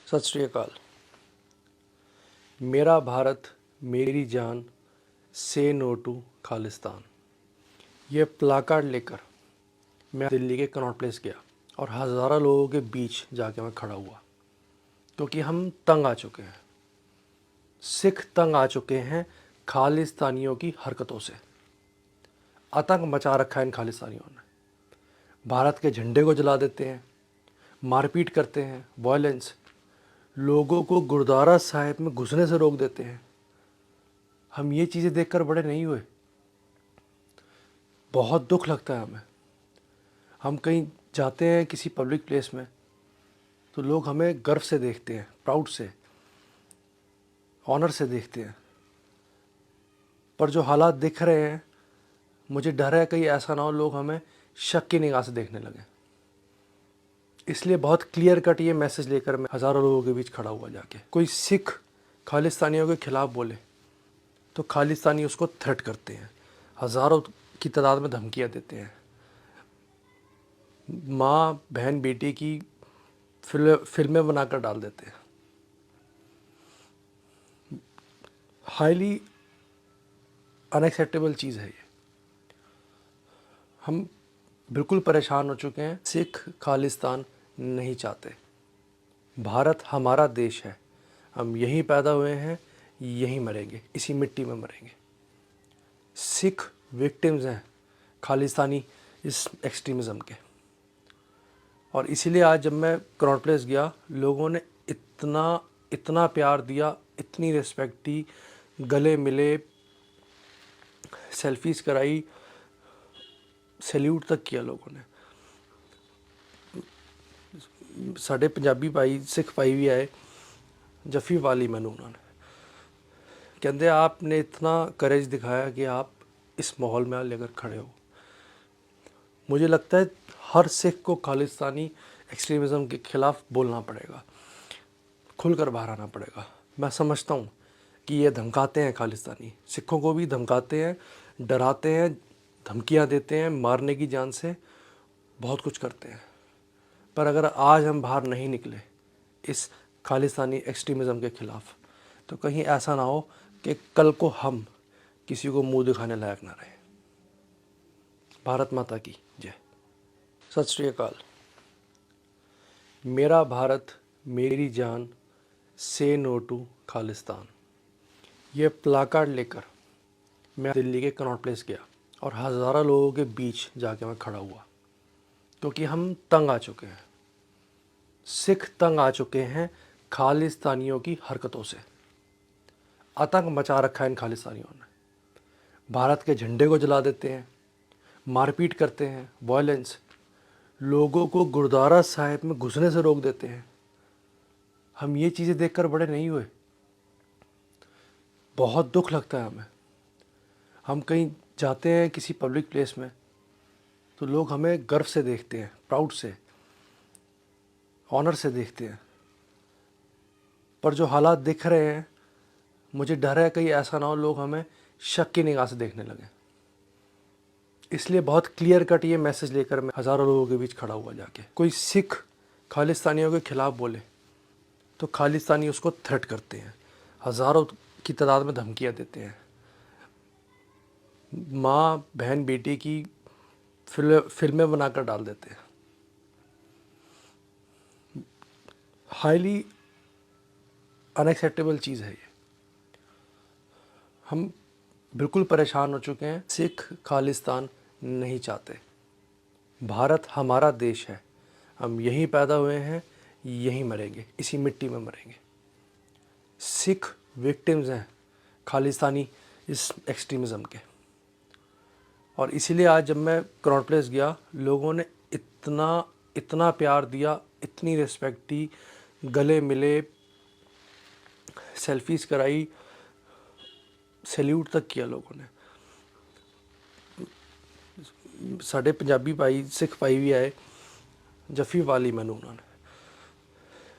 सत श्री अकाल। मेरा भारत मेरी जान, से नो टू खालिस्तान। ये प्लाकार्ड लेकर मैं दिल्ली के कनॉट प्लेस गया और हज़ारों लोगों के बीच जाके मैं खड़ा हुआ, क्योंकि हम तंग आ चुके हैं। सिख तंग आ चुके हैं खालिस्तानियों की हरकतों से। आतंक मचा रखा है इन खालिस्तानियों ने। भारत के झंडे को जला देते हैं, मारपीट करते हैं, वायलेंस, लोगों को गुरुद्वारा साहिब में घुसने से रोक देते हैं। हम ये चीज़ें देखकर बड़े नहीं हुए। बहुत दुख लगता है हमें। हम कहीं जाते हैं किसी पब्लिक प्लेस में तो लोग हमें गर्व से देखते हैं, प्राउड से, ऑनर से देखते हैं। पर जो हालात दिख रहे हैं, मुझे डर है कहीं ऐसा ना हो लोग हमें शक की निगाह से देखने लगे। इसलिए बहुत क्लियर कट ये मैसेज लेकर मैं हज़ारों लोगों के बीच खड़ा हुआ जाके। कोई सिख खालिस्तानियों के खिलाफ बोले तो खालिस्तानी उसको थ्रेट करते हैं, हज़ारों की तादाद में धमकियाँ देते हैं। माँ बहन बेटी की फिल्में बनाकर डाल देते हैं। हाईली अनएक्सेप्टेबल चीज़ है ये। हम बिल्कुल परेशान हो चुके हैं। सिख खालिस्तान नहीं चाहते। भारत हमारा देश है, हम यहीं पैदा हुए हैं, यहीं मरेंगे, इसी मिट्टी में मरेंगे। सिख विक्टिम्स हैं खालिस्तानी इस एक्सट्रीमिज़म के। और इसीलिए आज जब मैं कनॉट प्लेस गया, लोगों ने इतना इतना प्यार दिया, इतनी रिस्पेक्ट दी, गले मिले, सेल्फीज़ कराई, सैल्यूट तक किया लोगों ने। साढ़े पंजाबी भाई, सिख भाई भी आए, जफ़ी वाली मैनू उन्होंने कहते आपने इतना करेज दिखाया कि आप इस माहौल में लेकर खड़े हो। मुझे लगता है हर सिख को खालिस्तानी एक्सट्रीमिज़म के ख़िलाफ़ बोलना पड़ेगा, खुलकर बाहर आना पड़ेगा। मैं समझता हूँ कि ये धमकाते हैं, खालिस्तानी सिखों को भी धमकाते हैं, डराते हैं, धमकियाँ देते हैं, मारने की जान से बहुत कुछ करते हैं। पर अगर आज हम बाहर नहीं निकले इस खालिस्तानी एक्सट्रीमिज़म के ख़िलाफ़, तो कहीं ऐसा ना हो कि कल को हम किसी को मुंह दिखाने लायक ना रहे। भारत माता की जय। सत श्री अकाल। मेरा भारत मेरी जान, से नो टू खालिस्तान। ये प्लाकार्ड लेकर मैं दिल्ली के कनॉट प्लेस गया और हज़ारों लोगों के बीच जाके मैं खड़ा हुआ, क्योंकि हम तंग आ चुके हैं। सिख तंग आ चुके हैं खालिस्तानियों की हरकतों से। आतंक मचा रखा है इन खालिस्तानियों ने। भारत के झंडे को जला देते हैं, मारपीट करते हैं, वायलेंस, लोगों को गुरुद्वारा साहिब में घुसने से रोक देते हैं। हम ये चीज़ें देखकर बड़े नहीं हुए। बहुत दुख लगता है हमें। हम कहीं जाते हैं किसी पब्लिक प्लेस में तो लोग हमें गर्व से देखते हैं, प्राउड से, ऑनर से देखते हैं। पर जो हालात दिख रहे हैं, मुझे डर है कहीं ऐसा ना हो लोग हमें शक की निगाह से देखने लगे। इसलिए बहुत क्लियर कट ये मैसेज लेकर मैं हज़ारों लोगों के बीच खड़ा हुआ जाके। कोई सिख खालिस्तानियों के खिलाफ बोले तो खालिस्तानी उसको थ्रेट करते हैं, हज़ारों की तादाद में धमकियाँ देते हैं। माँ बहन बेटी की फिल्में बनाकर डाल देते हैं। हाईली अनएक्सेप्टेबल चीज़ है ये। हम बिल्कुल परेशान हो चुके हैं। सिख खालिस्तान नहीं चाहते। भारत हमारा देश है, हम यहीं पैदा हुए हैं, यहीं मरेंगे, इसी मिट्टी में मरेंगे। सिख विक्टिम्स हैं खालिस्तानी इस एक्सट्रीमिज़म के। और इसीलिए आज जब मैं कनॉट प्लेस गया, लोगों ने इतना इतना प्यार दिया, इतनी रिस्पेक्ट दी, गले मिले, सेल्फीज़ कराई, सैल्यूट तक किया लोगों ने। साढ़े पंजाबी भाई, सिख भाई भी आए, जफ़ी वाली मैनू उन्होंने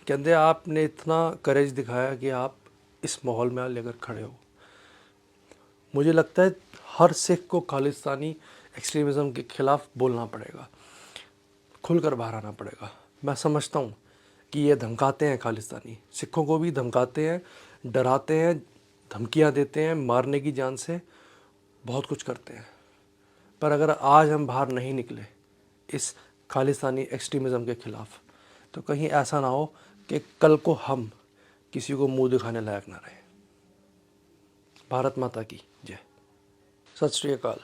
कहते आपने इतना करेज दिखाया कि आप इस माहौल में लेकर खड़े हो। मुझे लगता है हर सिख को खालिस्तानी एक्सट्रीमिज़म के ख़िलाफ़ बोलना पड़ेगा, खुलकर बाहर आना पड़ेगा। मैं समझता हूँ कि ये धमकाते हैं, खालिस्तानी सिखों को भी धमकाते हैं, डराते हैं, धमकियां देते हैं, मारने की जान से बहुत कुछ करते हैं। पर अगर आज हम बाहर नहीं निकले इस खालिस्तानी एक्सट्रीमिज़म के ख़िलाफ़, तो कहीं ऐसा ना हो कि कल को हम किसी को मुंह दिखाने लायक ना रहे। भारत माता की जय। सत श्री अकाल।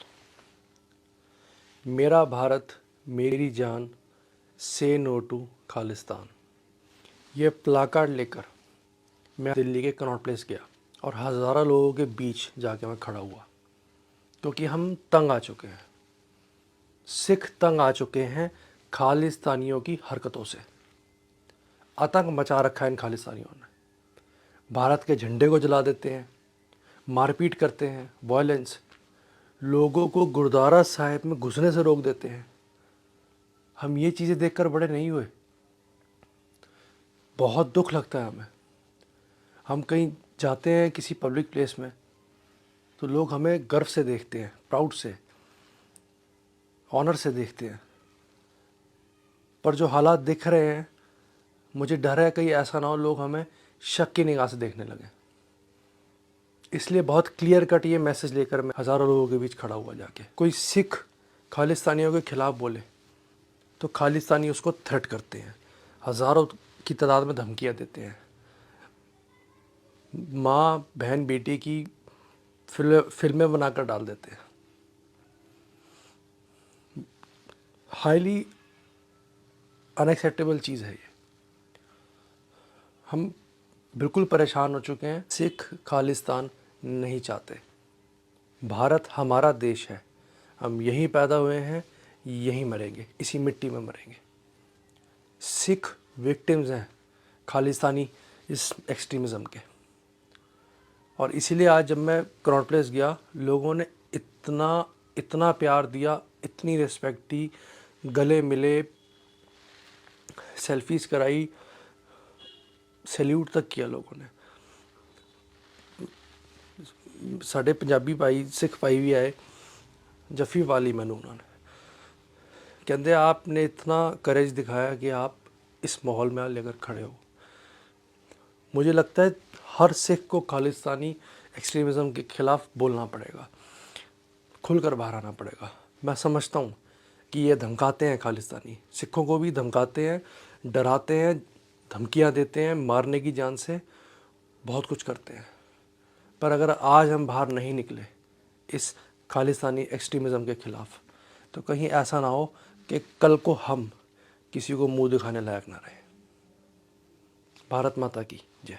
मेरा भारत मेरी जान, से नो टू खालिस्तान, ये प्लाकार्ड लेकर मैं दिल्ली के कनॉट प्लेस गया और हज़ारों लोगों के बीच जाके मैं खड़ा हुआ, क्योंकि हम तंग आ चुके हैं। सिख तंग आ चुके हैं खालिस्तानियों की हरकतों से। आतंक मचा रखा है इन खालिस्तानियों ने। भारत के झंडे को जला देते हैं, मारपीट करते हैं, वायलेंस, लोगों को गुरुद्वारा साहिब में घुसने से रोक देते हैं। हम ये चीज़ें देखकर बड़े नहीं हुए। बहुत दुख लगता है हमें। हम कहीं जाते हैं किसी पब्लिक प्लेस में तो लोग हमें गर्व से देखते हैं, प्राउड से, ऑनर से देखते हैं। पर जो हालात दिख रहे हैं, मुझे डर है कहीं ऐसा ना हो लोग हमें शक की निगाह से देखने लगे। इसलिए बहुत क्लियर कट ये मैसेज लेकर मैं हज़ारों लोगों के बीच खड़ा हुआ जाके। कोई सिख खालिस्तानियों के ख़िलाफ़ बोले तो खालिस्तानी उसको थ्रेट करते हैं, हज़ारों की तादाद में धमकियाँ देते हैं। माँ बहन बेटी की फिल्में बनाकर डाल देते हैं। हाईली अनएक्सेप्टेबल चीज़ है ये। हम बिल्कुल परेशान हो चुके हैं। सिख खालिस्तान नहीं चाहते। भारत हमारा देश है, हम यहीं पैदा हुए हैं, यहीं मरेंगे, इसी मिट्टी में मरेंगे। सिख विक्टिम्स हैं खालिस्तानी इस एक्सट्रीमिज़म के। और इसीलिए आज जब मैं कनॉट प्लेस गया, लोगों ने इतना इतना प्यार दिया, इतनी रिस्पेक्ट दी, गले मिले, सेल्फीज़ कराई, सैल्यूट तक किया लोगों ने। साढ़े पंजाबी भाई सिख भाई भी आए, जफ़ी पा ली मैनू उन्होंने। कहते आपने इतना करेज दिखाया कि आप इस माहौल में लेकर खड़े हो। मुझे लगता है हर सिख को खालिस्तानी एक्सट्रीमिज़म के ख़िलाफ़ बोलना पड़ेगा, खुलकर बाहर आना पड़ेगा। मैं समझता हूँ कि ये धमकाते हैं, खालिस्तानी सिखों को भी धमकाते हैं, डराते हैं, धमकियाँ देते हैं, मारने की जान से बहुत कुछ करते हैं। पर अगर आज हम बाहर नहीं निकले इस खालिस्तानी एक्सट्रीमिज़म के ख़िलाफ़, तो कहीं ऐसा ना हो कि कल को हम किसी को मुंह दिखाने लायक ना रहे। भारत माता की जय।